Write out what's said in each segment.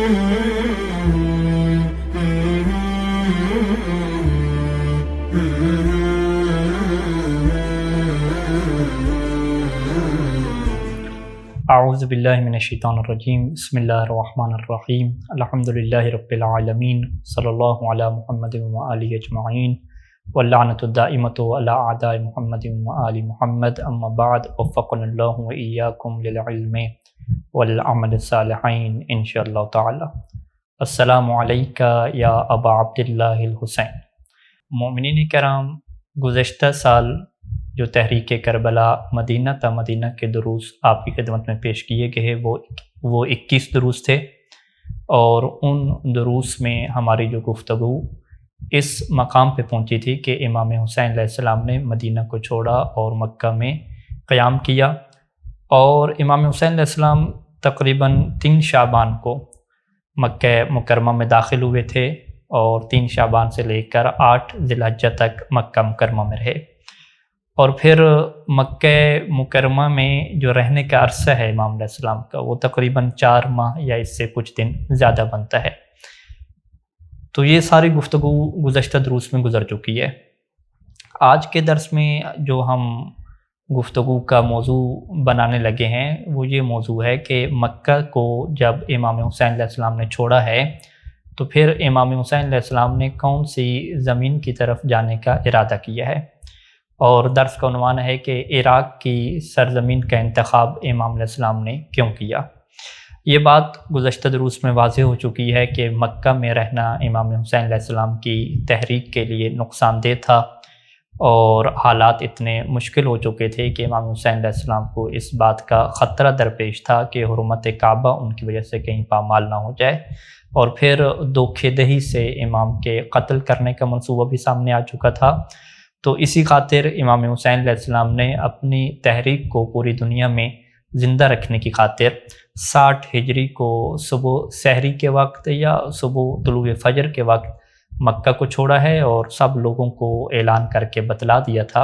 اعوذ باللہ من الشیطان الرجیم، بسم اللہ الرحمن الرحیم، الحمدللہ رب العالمین، صلی اللہ علی محمد وآلہ اجمعین، واللعنۃ الدائمۃ علی اعداء محمد وآل محمد، اما بعد، وفقنا اللہ وإیاکم للعلم والعمل الصالحین انشاءاللہ تعالی۔ السلام علیکہ یا ابا عبداللہ الحسین۔ مومنین کرام، گزشتہ سال جو تحریک کربلا مدینہ تا مدینہ کے دروس آپ کی خدمت میں پیش کیے گئے وہ 21 دروس تھے، اور ان دروس میں ہماری جو گفتگو اس مقام پہ پہنچی تھی کہ امام حسین علیہ السلام نے مدینہ کو چھوڑا اور مکہ میں قیام کیا، اور امام حسین علیہ السلام تقریباً 3 شعبان کو مکہ مکرمہ میں داخل ہوئے تھے، اور 3 شعبان سے لے کر 8 ذی الحجہ تک مکہ مکرمہ میں رہے، اور پھر مکہ مکرمہ میں جو رہنے کا عرصہ ہے امام علیہ السلام کا وہ تقریباً 4 ماہ یا اس سے کچھ دن زیادہ بنتا ہے۔ تو یہ ساری گفتگو گزشتہ دروس میں گزر چکی ہے۔ آج کے درس میں جو ہم گفتگو کا موضوع بنانے لگے ہیں وہ یہ موضوع ہے کہ مکہ کو جب امام حسین علیہ السلام نے چھوڑا ہے تو پھر امام حسین علیہ السلام نے کون سی زمین کی طرف جانے کا ارادہ کیا ہے، اور درس کا عنوان ہے کہ عراق کی سرزمین کا انتخاب امام علیہ السلام نے کیوں کیا۔ یہ بات گزشتہ دروس میں واضح ہو چکی ہے کہ مکہ میں رہنا امام حسین علیہ السلام کی تحریک کے لیے نقصان دہ تھا، اور حالات اتنے مشکل ہو چکے تھے کہ امام حسین علیہ السلام کو اس بات کا خطرہ درپیش تھا کہ حرمت کعبہ ان کی وجہ سے کہیں پامال نہ ہو جائے، اور پھر دھوکہ دہی سے امام کے قتل کرنے کا منصوبہ بھی سامنے آ چکا تھا۔ تو اسی خاطر امام حسین علیہ السلام نے اپنی تحریک کو پوری دنیا میں زندہ رکھنے کی خاطر 60 ہجری کو صبح سحری کے وقت یا صبح طلوع فجر کے وقت مکہ کو چھوڑا ہے، اور سب لوگوں کو اعلان کر کے بتلا دیا تھا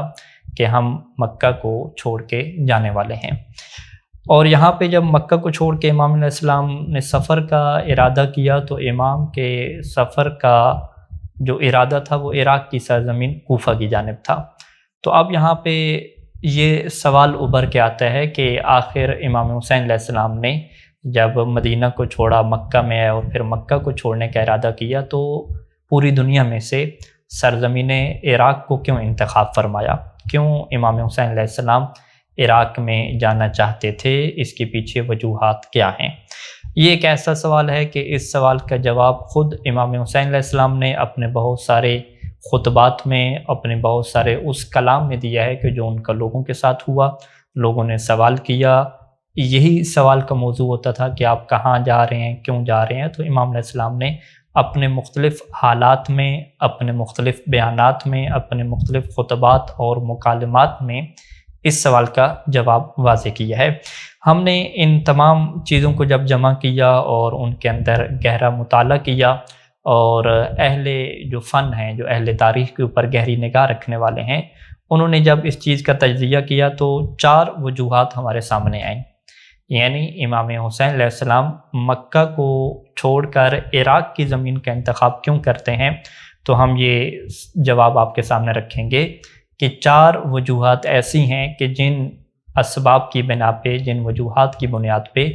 کہ ہم مکہ کو چھوڑ کے جانے والے ہیں۔ اور یہاں پہ جب مکہ کو چھوڑ کے امام علیہ السلام نے سفر کا ارادہ کیا تو امام کے سفر کا جو ارادہ تھا وہ عراق کی سرزمین کوفہ کی جانب تھا۔ تو اب یہاں پہ یہ سوال ابھر کے آتا ہے کہ آخر امام حسین علیہ السلام نے جب مدینہ کو چھوڑا، مکہ میں آئے اور پھر مکہ کو چھوڑنے کا ارادہ کیا، تو پوری دنیا میں سے سرزمین عراق کو کیوں انتخاب فرمایا؟ کیوں امام حسین علیہ السلام عراق میں جانا چاہتے تھے؟ اس کے پیچھے وجوہات کیا ہیں؟ یہ ایک ایسا سوال ہے کہ اس سوال کا جواب خود امام حسین علیہ السلام نے اپنے بہت سارے خطبات میں، اپنے بہت سارے اس کلام میں دیا ہے کہ جو ان کا لوگوں کے ساتھ ہوا۔ لوگوں نے سوال کیا، یہی سوال کا موضوع ہوتا تھا کہ آپ کہاں جا رہے ہیں، کیوں جا رہے ہیں؟ تو امام علیہ السلام نے اپنے مختلف حالات میں، اپنے مختلف بیانات میں، اپنے مختلف خطبات اور مکالمات میں اس سوال کا جواب واضح کیا ہے۔ ہم نے ان تمام چیزوں کو جب جمع کیا اور ان کے اندر گہرا مطالعہ کیا، اور اہل جو فن ہیں، جو اہل تاریخ کے اوپر گہری نگاہ رکھنے والے ہیں، انہوں نے جب اس چیز کا تجزیہ کیا تو 4 وجوہات ہمارے سامنے آئیں۔ یعنی امام حسین علیہ السلام مکہ کو چھوڑ کر عراق کی زمین کا انتخاب کیوں کرتے ہیں، تو ہم یہ جواب آپ کے سامنے رکھیں گے کہ 4 وجوہات ایسی ہیں کہ جن اسباب کی بنا پہ، جن وجوہات کی بنیاد پہ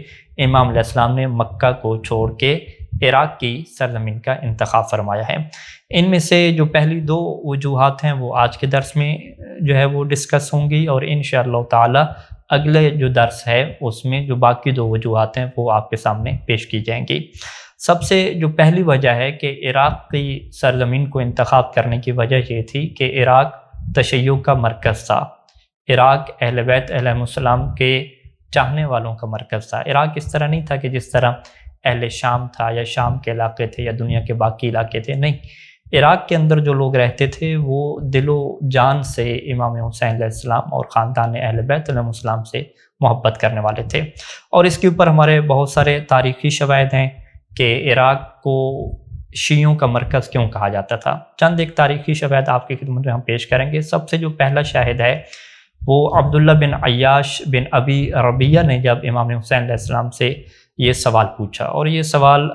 امام علیہ السلام نے مکہ کو چھوڑ کے عراق کی سرزمین کا انتخاب فرمایا ہے۔ ان میں سے جو پہلی 2 وجوہات ہیں وہ آج کے درس میں جو ہے وہ ڈسکس ہوں گی، اور انشاءاللہ تعالی اگلے جو درس ہے اس میں جو باقی 2 وجوہات ہیں وہ آپ کے سامنے پیش کی جائیں گی۔ سب سے جو پہلی وجہ ہے کہ عراق کی سرزمین کو انتخاب کرنے کی وجہ یہ تھی کہ عراق تشیع کا مرکز تھا، عراق اہل بیت علیہ السلام کے چاہنے والوں کا مرکز تھا۔ عراق اس طرح نہیں تھا کہ جس طرح اہل شام تھا یا شام کے علاقے تھے یا دنیا کے باقی علاقے تھے، نہیں، عراق کے اندر جو لوگ رہتے تھے وہ دل و جان سے امام حسین علیہ السلام اور خاندان اہل بیت علیہ السلام سے محبت کرنے والے تھے، اور اس کے اوپر ہمارے بہت سارے تاریخی شواہد ہیں کہ عراق کو شیعوں کا مرکز کیوں کہا جاتا تھا۔ چند ایک تاریخی شواہد آپ کی خدمت میں ہم پیش کریں گے۔ سب سے جو پہلا شاہد ہے وہ عبداللہ بن عیاش بن ابی ربیہ نے جب امام حسین علیہ السلام سے یہ سوال پوچھا، اور یہ سوال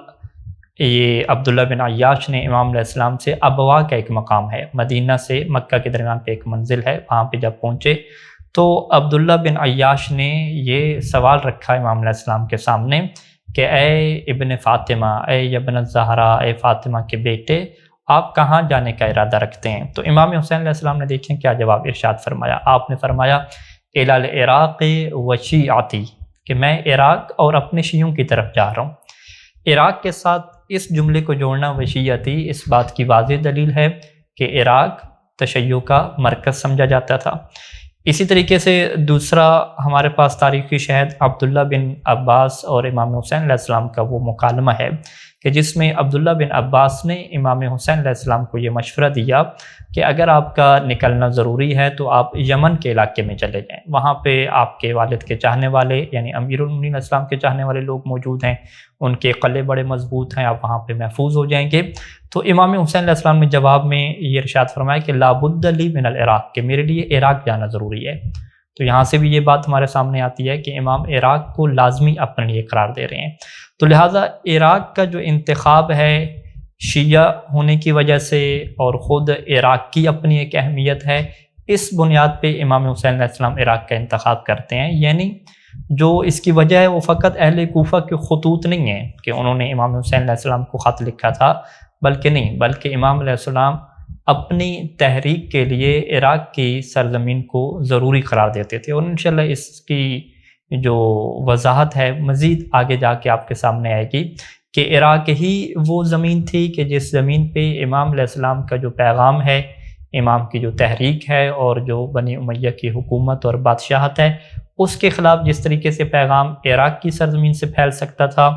یہ عبداللہ بن عیاش نے امام علیہ السلام سے ابوا کا ایک مقام ہے، مدینہ سے مکہ کے درمیان پہ ایک منزل ہے، وہاں پہ جب پہنچے تو عبداللہ بن عیاش نے یہ سوال رکھا امام علیہ السلام کے سامنے کہ اے ابن فاطمہ، اے ابن الزہرا، اے فاطمہ کے بیٹے، آپ کہاں جانے کا ارادہ رکھتے ہیں؟ تو امام حسین علیہ السلام نے دیکھیں کیا جواب ارشاد فرمایا۔ آپ نے فرمایا الی العراق و شیعتی، کہ میں عراق اور اپنے شیعوں کی طرف جا رہا ہوں۔ عراق کے ساتھ اس جملے کو جوڑنا وشیعتی اس بات کی واضح دلیل ہے کہ عراق تشیع کا مرکز سمجھا جاتا تھا۔ اسی طریقے سے دوسرا ہمارے پاس تاریخی شاہد عبداللہ بن عباس اور امام حسین علیہ السلام کا وہ مکالمہ ہے کہ جس میں عبداللہ بن عباس نے امام حسین علیہ السلام کو یہ مشورہ دیا کہ اگر آپ کا نکلنا ضروری ہے تو آپ یمن کے علاقے میں چلے جائیں، وہاں پہ آپ کے والد کے چاہنے والے یعنی امیر المومنین علیہ السلام کے چاہنے والے لوگ موجود ہیں، ان کے قلعے بڑے مضبوط ہیں، آپ وہاں پہ محفوظ ہو جائیں گے۔ تو امام حسین علیہ السلام نے جواب میں یہ ارشاد فرمایا کہ لا بد لی من العراق، کہ میرے لیے عراق جانا ضروری ہے۔ تو یہاں سے بھی یہ بات ہمارے سامنے آتی ہے کہ امام عراق کو لازمی اپنے لیے قرار دے رہے ہیں۔ تو لہٰذا عراق کا جو انتخاب ہے شیعہ ہونے کی وجہ سے اور خود عراق کی اپنی ایک اہمیت ہے، اس بنیاد پہ امام حسین علیہ السلام عراق کا انتخاب کرتے ہیں۔ یعنی جو اس کی وجہ ہے وہ فقط اہل کوفہ کے خطوط نہیں ہیں کہ انہوں نے امام حسین علیہ السلام کو خط لکھا تھا، بلکہ امام علیہ السلام اپنی تحریک کے لیے عراق کی سرزمین کو ضروری قرار دیتے تھے، اور انشاءاللہ اس کی جو وضاحت ہے مزید آگے جا کے آپ کے سامنے آئے گی کہ عراق ہی وہ زمین تھی کہ جس زمین پہ امام علیہ السلام کا جو پیغام ہے، امام کی جو تحریک ہے اور جو بنی امیہ کی حکومت اور بادشاہت ہے، اس کے خلاف جس طریقے سے پیغام عراق کی سرزمین سے پھیل سکتا تھا،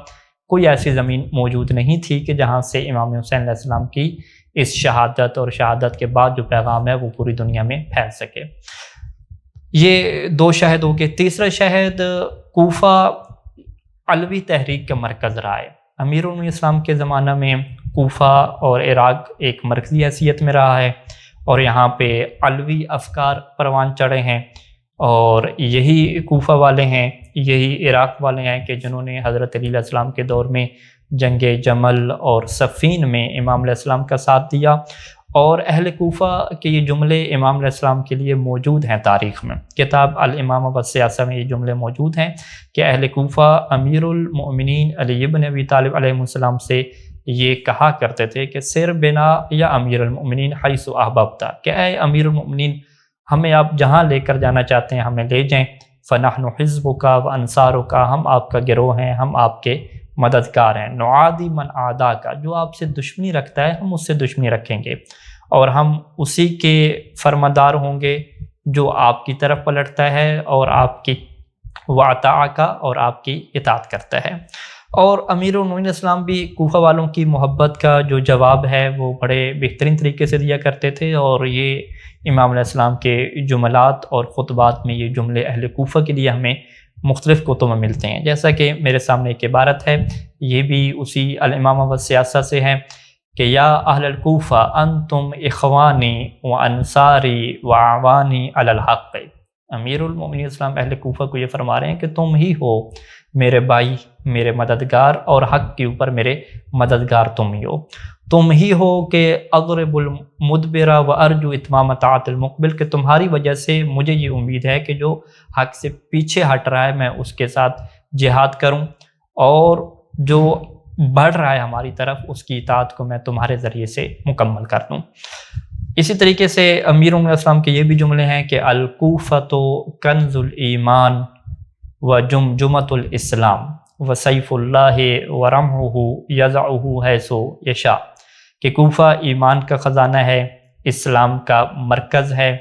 کوئی ایسی زمین موجود نہیں تھی کہ جہاں سے امام حسین علیہ السلام کی اس شہادت اور شہادت کے بعد جو پیغام ہے وہ پوری دنیا میں پھیل سکے۔ یہ دو شاہد ہو گئے۔ تیسرا شاہد کوفہ علوی تحریک کا مرکز رہا ہے۔ امیر المومنین اسلام کے زمانہ میں کوفہ اور عراق ایک مرکزی حیثیت میں رہا ہے، اور یہاں پہ علوی افکار پروان چڑھے ہیں، اور یہی کوفہ والے ہیں، یہی عراق والے ہیں کہ جنہوں نے حضرت علی علیہ السلام کے دور میں جنگ جمل اور صفین میں امام علیہ السلام کا ساتھ دیا، اور اہل کوفہ کے یہ جملے امام علیہ السلام کے لیے موجود ہیں تاریخ میں۔ کتاب الامامہ والسیاسہ میں یہ جملے موجود ہیں کہ اہل کوفہ امیر المؤمنین علی بن ابی طالب علیہ السلام سے یہ کہا کرتے تھے کہ سر بنا یا امیر المؤمنین حیث احببت، کہ اے امیر المؤمنین ہمیں آپ جہاں لے کر جانا چاہتے ہیں ہمیں لے جائیں، فنحن حزبک و انصارک، ہم آپ کا گروہ ہیں، ہم آپ کے مددگار ہیں، نعادی من عاداک، جو آپ سے دشمنی رکھتا ہے ہم اس سے دشمنی رکھیں گے، اور ہم اسی کے فرماندار ہوں گے جو آپ کی طرف پلٹتا ہے اور آپ کی واطاعک اور آپ کی اطاعت کرتا ہے۔ اور امیر المومنین اسلام بھی کوفہ والوں کی محبت کا جو جواب ہے وہ بڑے بہترین طریقے سے دیا کرتے تھے، اور یہ امام علیہ السلام کے جملات اور خطبات میں یہ جملے اہل کوفہ کے لیے ہمیں مختلف کتب میں ملتے ہیں۔ جیسا کہ میرے سامنے ایک عبارت ہے، یہ بھی اسی الامامہ والسیاسہ سے ہے کہ یا اہل الکوفہ انتم اخوانی و انصاری و اعوانی علی الحق، امیر المومنین اسلام اہل کوفہ کو یہ فرما رہے ہیں کہ تم ہی ہو میرے بھائی، میرے مددگار، اور حق کے اوپر میرے مددگار تم ہی ہو۔ تم ہی ہو کہ اضرب المدبر و ارجو اتمام طاعت المقبل، کہ تمہاری وجہ سے مجھے یہ امید ہے کہ جو حق سے پیچھے ہٹ رہا ہے میں اس کے ساتھ جہاد کروں، اور جو بڑھ رہا ہے ہماری طرف اس کی اطاعت کو میں تمہارے ذریعے سے مکمل کر دوں۔ اسی طریقے سے امیر المومنین اسلام کے یہ بھی جملے ہیں کہ الکوفۃ کنز الایمان و جمجمۃ الاسلام و سیف اللہ و رمحہ یضعہ حیث یشاء، کہ کوفہ ایمان کا خزانہ ہے، اسلام کا مرکز ہے،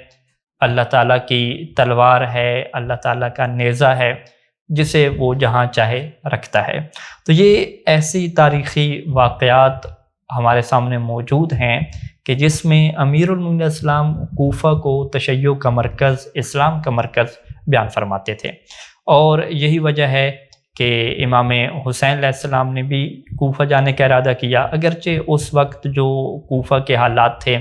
اللہ تعالیٰ کی تلوار ہے، اللہ تعالیٰ کا نیزہ ہے جسے وہ جہاں چاہے رکھتا ہے۔ تو یہ ایسی تاریخی واقعات ہمارے سامنے موجود ہیں کہ جس میں امیر المومنین اسلام کوفہ کو تشیع کا مرکز، اسلام کا مرکز بیان فرماتے تھے، اور یہی وجہ ہے کہ امام حسین علیہ السلام نے بھی کوفہ جانے کا ارادہ کیا، اگرچہ اس وقت جو کوفہ کے حالات تھے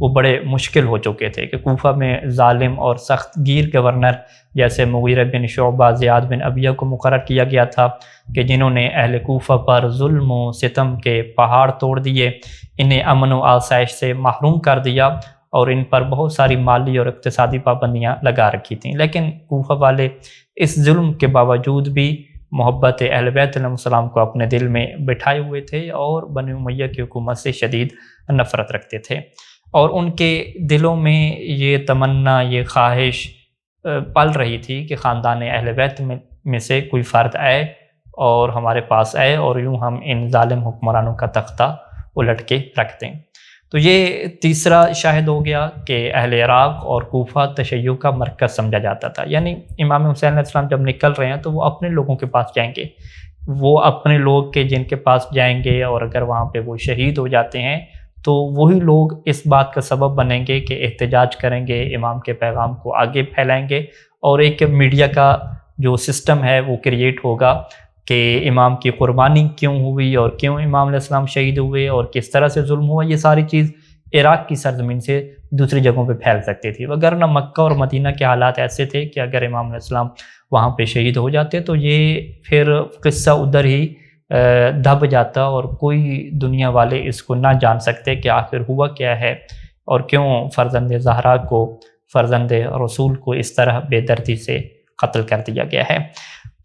وہ بڑے مشکل ہو چکے تھے کہ کوفہ میں ظالم اور سخت گیر گورنر جیسے مغیرہ بن شعبہ، زیاد بن ابیہ کو مقرر کیا گیا تھا کہ جنہوں نے اہل کوفہ پر ظلم و ستم کے پہاڑ توڑ دیے، انہیں امن و آسائش سے محروم کر دیا اور ان پر بہت ساری مالی اور اقتصادی پابندیاں لگا رکھی تھیں۔ لیکن کوفہ والے اس ظلم کے باوجود بھی محبت اہل بیت علیہ السلام کو اپنے دل میں بٹھائے ہوئے تھے اور بنی امیہ کی حکومت سے شدید نفرت رکھتے تھے، اور ان کے دلوں میں یہ تمنا، یہ خواہش پل رہی تھی کہ خاندان اہل بیت میں سے کوئی فرد آئے اور ہمارے پاس آئے اور یوں ہم ان ظالم حکمرانوں کا تختہ الٹ کے رکھ دیں۔ تو یہ تیسرا شاہد ہو گیا کہ اہل عراق اور کوفہ تشیع کا مرکز سمجھا جاتا تھا، یعنی امام حسین علیہ السلام جب نکل رہے ہیں تو وہ اپنے لوگوں کے پاس جائیں گے، وہ اپنے لوگ کے جن کے پاس جائیں گے، اور اگر وہاں پہ وہ شہید ہو جاتے ہیں تو وہی لوگ اس بات کا سبب بنیں گے کہ احتجاج کریں گے، امام کے پیغام کو آگے پھیلائیں گے، اور ایک میڈیا کا جو سسٹم ہے وہ کریٹ ہوگا کہ امام کی قربانی کیوں ہوئی اور کیوں امام علیہ السلام شہید ہوئے اور کس طرح سے ظلم ہوا۔ یہ ساری چیز عراق کی سرزمین سے دوسری جگہوں پہ پھیل سکتی تھی، وگرنہ مکہ اور مدینہ کے حالات ایسے تھے کہ اگر امام علیہ السلام وہاں پہ شہید ہو جاتے تو یہ پھر قصہ ادھر ہی دب جاتا اور کوئی دنیا والے اس کو نہ جان سکتے کہ آخر ہوا کیا ہے اور کیوں فرزند زہرا کو، فرزند رسول کو اس طرح بے دردی سے قتل کر دیا گیا ہے۔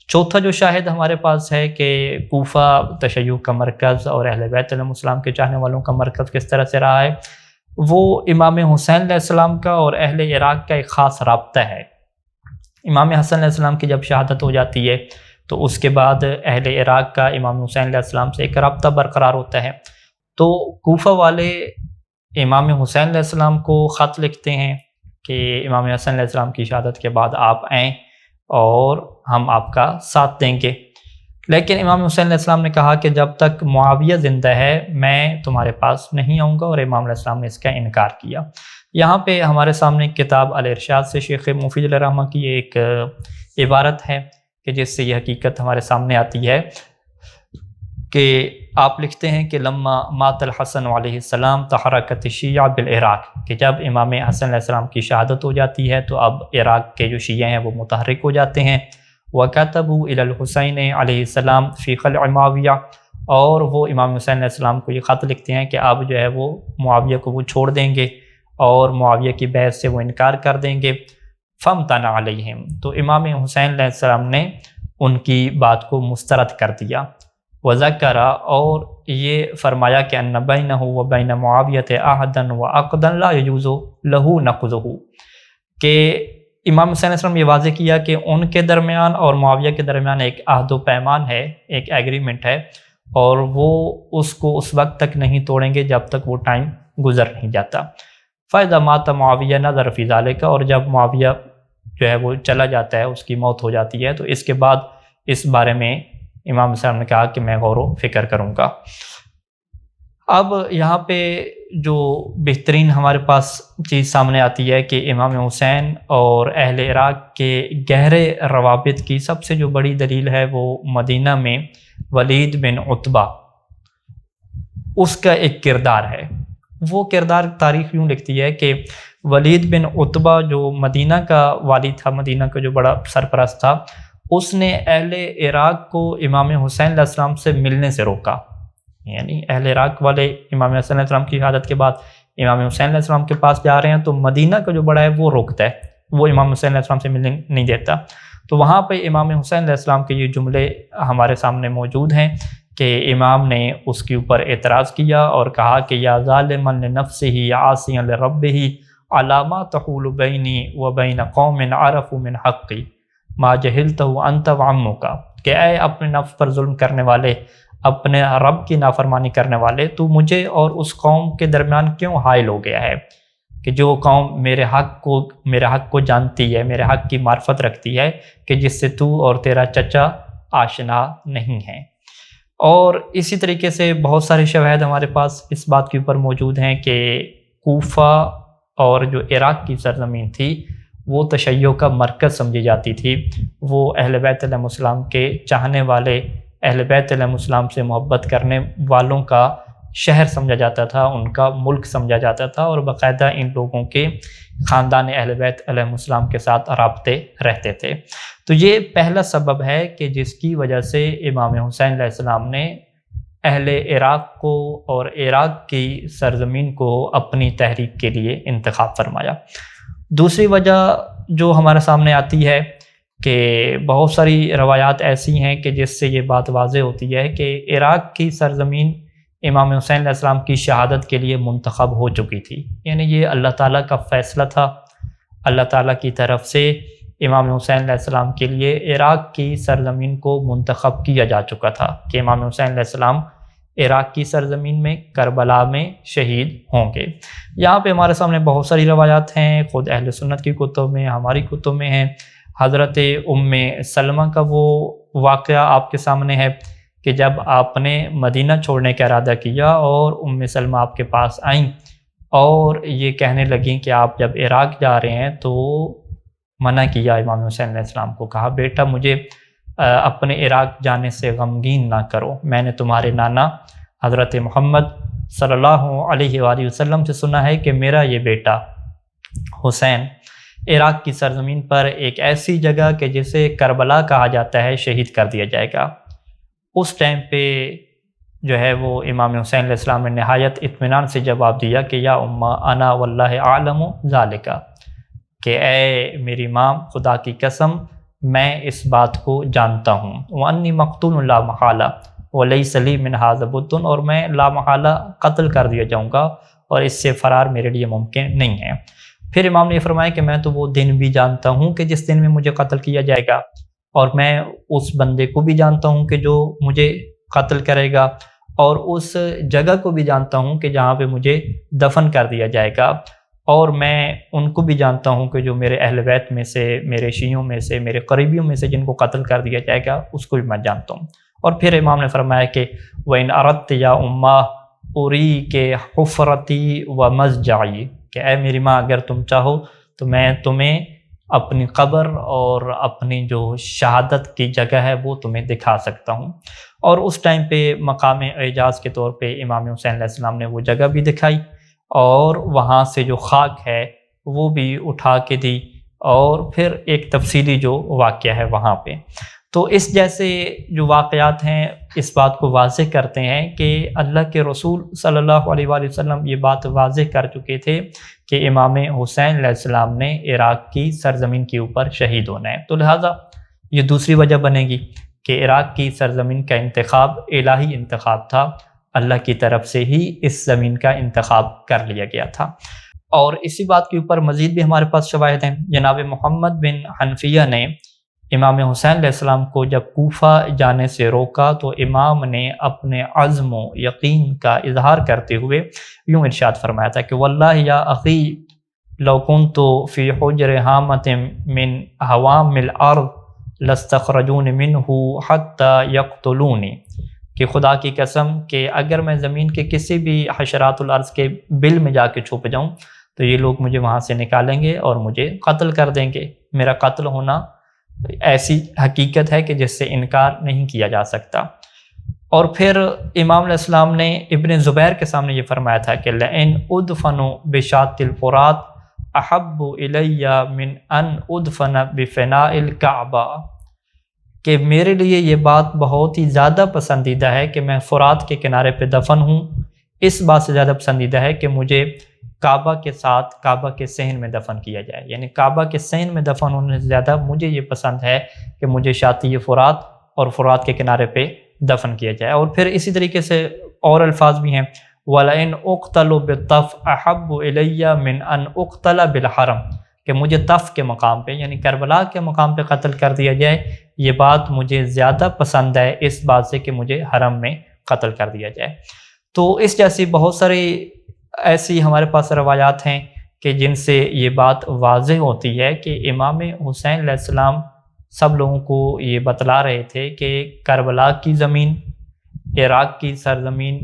چوتھا جو شاہد ہمارے پاس ہے کہ کوفہ تشیع کا مرکز اور اہل بیت علیہ السلام کے چاہنے والوں کا مرکز کس طرح سے رہا ہے، وہ امام حسین علیہ السلام کا اور اہل عراق کا ایک خاص رابطہ ہے۔ امام حسن علیہ السلام کی جب شہادت ہو جاتی ہے تو اس کے بعد اہل عراق کا امام حسین علیہ السلام سے ایک رابطہ برقرار ہوتا ہے، تو کوفہ والے امام حسین علیہ السلام کو خط لکھتے ہیں کہ امام حسن علیہ السلام کی شہادت کے بعد آپ آئیں اور ہم آپ کا ساتھ دیں گے، لیکن امام حسین علیہ السلام نے کہا کہ جب تک معاویہ زندہ ہے میں تمہارے پاس نہیں آؤں گا، اور امام علیہ السلام نے اس کا انکار کیا۔ یہاں پہ ہمارے سامنے کتاب الارشاد سے شیخ مفید علیہ الرحمہ کی ایک عبارت ہے کہ جس سے یہ حقیقت ہمارے سامنے آتی ہے کہ آپ لکھتے ہیں کہ لما مات الحسن علیہ السلام تحرکت الشیعہ بالعراق، کہ جب امام حسن علیہ السلام کی شہادت ہو جاتی ہے تو اب عراق کے جو شیعہ ہیں وہ متحرک ہو جاتے ہیں۔ وَكَتَبُوا إِلَى الْحُسَيْنِ علیہ السلام فی خلع معاویہ، اور وہ امام حسین علیہ السلام کو یہ خط لکھتے ہیں کہ اب جو ہے وہ معاویہ کو وہ چھوڑ دیں گے اور معاویہ کی بیعت سے وہ انکار کر دیں گے۔ فَامْتَنَعَ عَلَيْهِمْ، تو امام حسین علیہ السلام نے ان کی بات کو مسترد کر دیا۔ وَذَكَرَ، اور یہ فرمایا کہ أَنَّ بَيْنَهُ وَبَيْنَ مُعَاوِيَةَ عَهْدًا وَعَقْدًا لَا يَجُوزُ لَهُ نَقْضُهُ، کہ امام حسین علیہ السلام یہ واضح کیا کہ ان کے درمیان اور معاویہ کے درمیان ایک عہد و پیمان ہے، ایک ایگریمنٹ ہے، اور وہ اس کو اس وقت تک نہیں توڑیں گے جب تک وہ ٹائم گزر نہیں جاتا۔ فَإِذَا مَاتَ مُعَاوِيَةُ نَظَرَ فِي ذَلِكَ، اور جب معاویہ جو ہے وہ چلا جاتا ہے، اس کی موت ہو جاتی ہے، تو اس کے بعد اس بارے میں امام حسین نے کہا کہ میں غور و فکر کروں گا۔ اب یہاں پہ جو بہترین ہمارے پاس چیز سامنے آتی ہے کہ امام حسین اور اہل عراق کے گہرے روابط کی سب سے جو بڑی دلیل ہے وہ مدینہ میں ولید بن عتبہ، اس کا ایک کردار ہے۔ وہ کردار تاریخ یوں لکھتی ہے کہ ولید بن عتبہ جو مدینہ کا والی تھا، مدینہ کا جو بڑا سرپرست تھا، اس نے اہل عراق کو امام حسین علیہ السلام سے ملنے سے روکا، یعنی اہل عراق والے امام حسین علیہ السلام کی شہادت کے بعد امام حسین علیہ السلام کے پاس جا رہے ہیں تو مدینہ کا جو بڑا ہے وہ روکتا ہے، وہ امام حسین علیہ السلام سے ملنے نہیں دیتا۔ تو وہاں پہ امام حسین علیہ السلام کے یہ جملے ہمارے سامنے موجود ہیں کہ امام نے اس کے اوپر اعتراض کیا اور کہا کہ یا ظالما لنفسہ عاصیا لربہ علی ما تحول بینی وبین قوم عرفوا من حقی ما جہلتہ انت وعمک، کہ اے اپنے نفس پر ظلم کرنے والے، اپنے رب کی نافرمانی کرنے والے، تو مجھے اور اس قوم کے درمیان کیوں حائل ہو گیا ہے کہ جو قوم میرے حق کو جانتی ہے، میرے حق کی معرفت رکھتی ہے کہ جس سے تو اور تیرا چچا آشنا نہیں ہے۔ اور اسی طریقے سے بہت سارے شواہد ہمارے پاس اس بات کے اوپر موجود ہیں کہ کوفہ اور جو عراق کی سرزمین تھی وہ تشیع کا مرکز سمجھی جاتی تھی، وہ اہل بیت علیہ السلام کے چاہنے والے، اہل بیت علیہ السلام سے محبت کرنے والوں کا شہر سمجھا جاتا تھا، ان کا ملک سمجھا جاتا تھا، اور باقاعدہ ان لوگوں کے خاندان اہل بیت علیہ السلام کے ساتھ رابطے رہتے تھے۔ تو یہ پہلا سبب ہے کہ جس کی وجہ سے امام حسین علیہ السلام نے اہل عراق کو اور عراق کی سرزمین کو اپنی تحریک کے لیے انتخاب فرمایا۔ دوسری وجہ جو ہمارے سامنے آتی ہے کہ بہت ساری روایات ایسی ہیں کہ جس سے یہ بات واضح ہوتی ہے کہ عراق کی سرزمین امام حسین علیہ السلام کی شہادت کے لیے منتخب ہو چکی تھی، یعنی یہ اللہ تعالیٰ کا فیصلہ تھا، اللہ تعالیٰ کی طرف سے امام حسین علیہ السلام کے لیے عراق کی سرزمین کو منتخب کیا جا چکا تھا کہ امام حسین علیہ السلام عراق کی سرزمین میں کربلا میں شہید ہوں گے۔ یہاں پہ ہمارے سامنے بہت ساری روایات ہیں، خود اہل سنت کی کتب میں، ہماری کتب میں ہیں۔ حضرت ام سلمہ کا وہ واقعہ آپ کے سامنے ہے کہ جب آپ نے مدینہ چھوڑنے کا ارادہ کیا اور ام سلمہ آپ کے پاس آئیں اور یہ کہنے لگیں کہ آپ جب عراق جا رہے ہیں تو منع کیا امام حسین علیہ السلام کو، کہا بیٹا مجھے اپنے عراق جانے سے غمگین نہ کرو، میں نے تمہارے نانا حضرت محمد صلی اللہ علیہ وآلہ وسلم سے سنا ہے کہ میرا یہ بیٹا حسین عراق کی سرزمین پر ایک ایسی جگہ کہ جسے کربلا کہا جاتا ہے شہید کر دیا جائے گا۔ اس ٹائم پہ جو ہے وہ امام حسین علیہ السلام نے نہایت اطمینان سے جواب دیا کہ یا امہ انا واللہ اعلم ذالک، کہ اے میری ماں خدا کی قسم میں اس بات کو جانتا ہوں، وانی مقتول لا محالہ ولیس لی من ھذا بد، اور میں لا محالہ قتل کر دیا جاؤں گا اور اس سے فرار میرے لیے ممکن نہیں ہے۔ پھر امام نے یہ فرمایا کہ میں تو وہ دن بھی جانتا ہوں کہ جس دن میں مجھے قتل کیا جائے گا، اور میں اس بندے کو بھی جانتا ہوں کہ جو مجھے قتل کرے گا، اور اس جگہ کو بھی جانتا ہوں کہ جہاں پہ مجھے دفن کر دیا جائے گا، اور میں ان کو بھی جانتا ہوں کہ جو میرے اہل بیت میں سے، میرے شیعوں میں سے، میرے قریبیوں میں سے جن کو قتل کر دیا جائے گا اس کو بھی میں جانتا ہوں۔ اور پھر امام نے فرمایا کہ وَإِنْ أَرَدْتِ يَا أُمَّا أُرِيكِ حُفْرَتِي وَمَضْجَعِي، کہ اے میری ماں اگر تم چاہو تو میں تمہیں اپنی قبر اور اپنی جو شہادت کی جگہ ہے وہ تمہیں دکھا سکتا ہوں۔ اور اس ٹائم پہ مقام اعجاز کے طور پہ امام حسین علیہ السلام نے وہ جگہ بھی دکھائی، اور وہاں سے جو خاک ہے وہ بھی اٹھا کے دی، اور پھر ایک تفصیلی جو واقعہ ہے وہاں پہ۔ تو اس جیسے جو واقعات ہیں اس بات کو واضح کرتے ہیں کہ اللہ کے رسول صلی اللہ علیہ وآلہ وسلم یہ بات واضح کر چکے تھے کہ امام حسین علیہ السلام نے عراق کی سرزمین کے اوپر شہید ہونا ہے۔ تو لہٰذا یہ دوسری وجہ بنے گی کہ عراق کی سرزمین کا انتخاب الہی انتخاب تھا، اللہ کی طرف سے ہی اس زمین کا انتخاب کر لیا گیا تھا۔ اور اسی بات کے اوپر مزید بھی ہمارے پاس شواہد ہیں۔ جناب محمد بن حنفیہ نے امام حسین علیہ السلام کو جب کوفہ جانے سے روکا تو امام نے اپنے عزم و یقین کا اظہار کرتے ہوئے یوں ارشاد فرمایا تھا کہ واللہ یا اخی لو کنت فی حجر حامۃ من حوام الارض لاستخرجون منہ حتی یقتلونی، کہ خدا کی قسم کہ اگر میں زمین کے کسی بھی حشرات الارض کے بل میں جا کے چھپ جاؤں تو یہ لوگ مجھے وہاں سے نکالیں گے اور مجھے قتل کر دیں گے۔ میرا قتل ہونا ایسی حقیقت ہے کہ جس سے انکار نہیں کیا جا سکتا۔ اور پھر امام علیہ السلام نے ابن زبیر کے سامنے یہ فرمایا تھا کہ لئن ادفن بشاط الفرات احب الی من ان ادفن بفناء الکعبہ، کہ میرے لیے یہ بات بہت ہی زیادہ پسندیدہ ہے کہ میں فرات کے کنارے پہ دفن ہوں، اس بات سے زیادہ پسندیدہ ہے کہ مجھے کعبہ کے ساتھ کعبہ کے صحن میں دفن کیا جائے، یعنی کعبہ کے صحن میں دفن ہونے سے زیادہ مجھے یہ پسند ہے کہ مجھے شاطئ فرات اور فرات کے کنارے پہ دفن کیا جائے۔ اور پھر اسی طریقے سے اور الفاظ بھی ہیں وَلَئِنْ أُقْتَلُ بِالطَّفْ أَحَبُّ إِلَيَّ مِنْ أَنْ أُقْتَلَ بِالْحَرَمِ، کہ مجھے طف کے مقام پہ یعنی کربلا کے مقام پہ قتل کر دیا جائے، یہ بات مجھے زیادہ پسند ہے اس بات سے کہ مجھے حرم میں قتل کر دیا جائے۔ تو اس جیسی بہت ساری ایسی ہمارے پاس روایات ہیں کہ جن سے یہ بات واضح ہوتی ہے کہ امام حسین علیہ السلام سب لوگوں کو یہ بتلا رہے تھے کہ کربلا کی زمین، عراق کی سرزمین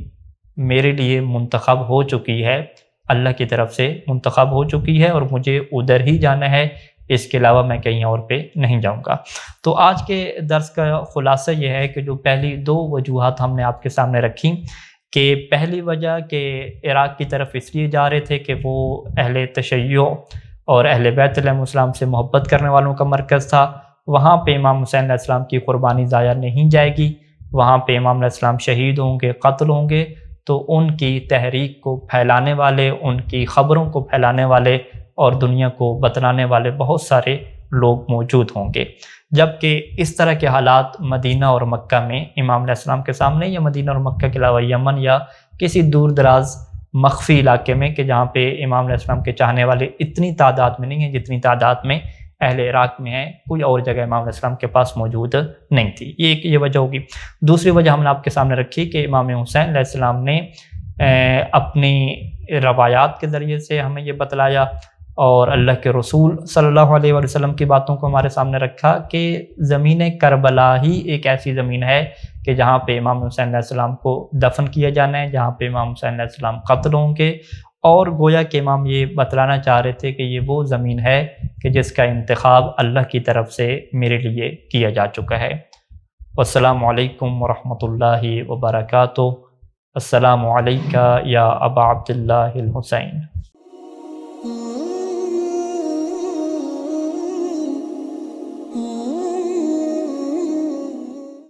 میرے لیے منتخب ہو چکی ہے، اللہ کی طرف سے منتخب ہو چکی ہے اور مجھے ادھر ہی جانا ہے، اس کے علاوہ میں کہیں اور پہ نہیں جاؤں گا۔ تو آج کے درس کا خلاصہ یہ ہے کہ جو پہلی دو وجوہات ہم نے آپ کے سامنے رکھی کہ پہلی وجہ کہ عراق کی طرف اس لیے جا رہے تھے کہ وہ اہل تشیع اور اہل بیت علیہ السلام سے محبت کرنے والوں کا مرکز تھا، وہاں پہ امام حسین علیہ السلام کی قربانی ضائع نہیں جائے گی، وہاں پہ امام علیہ السلام شہید ہوں گے، قتل ہوں گے، تو ان کی تحریک کو پھیلانے والے، ان کی خبروں کو پھیلانے والے اور دنیا کو بتلانے والے بہت سارے لوگ موجود ہوں گے۔ جبکہ اس طرح کے حالات مدینہ اور مکہ میں امام علیہ السلام کے سامنے، یا مدینہ اور مکہ کے علاوہ یمن یا کسی دور دراز مخفی علاقے میں کہ جہاں پہ امام علیہ السلام کے چاہنے والے اتنی تعداد میں نہیں ہیں جتنی تعداد میں اہل عراق میں ہیں، کوئی اور جگہ امام علیہ السلام کے پاس موجود نہیں تھی۔ یہ وجہ ہوگی۔ دوسری وجہ ہم نے آپ کے سامنے رکھی کہ امام حسین علیہ السلام نے اپنی روایات کے ذریعے سے ہمیں یہ بتلایا اور اللہ کے رسول صلی اللہ علیہ وآلہ وسلم کی باتوں کو ہمارے سامنے رکھا کہ زمین کربلا ہی ایک ایسی زمین ہے کہ جہاں پہ امام حسین علیہ السلام کو دفن کیا جانا ہے، جہاں پہ امام حسین علیہ السلام قتل ہوں گے، اور گویا کہ امام یہ بتلانا چاہ رہے تھے کہ یہ وہ زمین ہے کہ جس کا انتخاب اللہ کی طرف سے میرے لیے کیا جا چکا ہے۔ والسلام علیکم ورحمۃ اللہ وبرکاتہ۔ السلام علیکہ یا ابا عبداللہ الحسین۔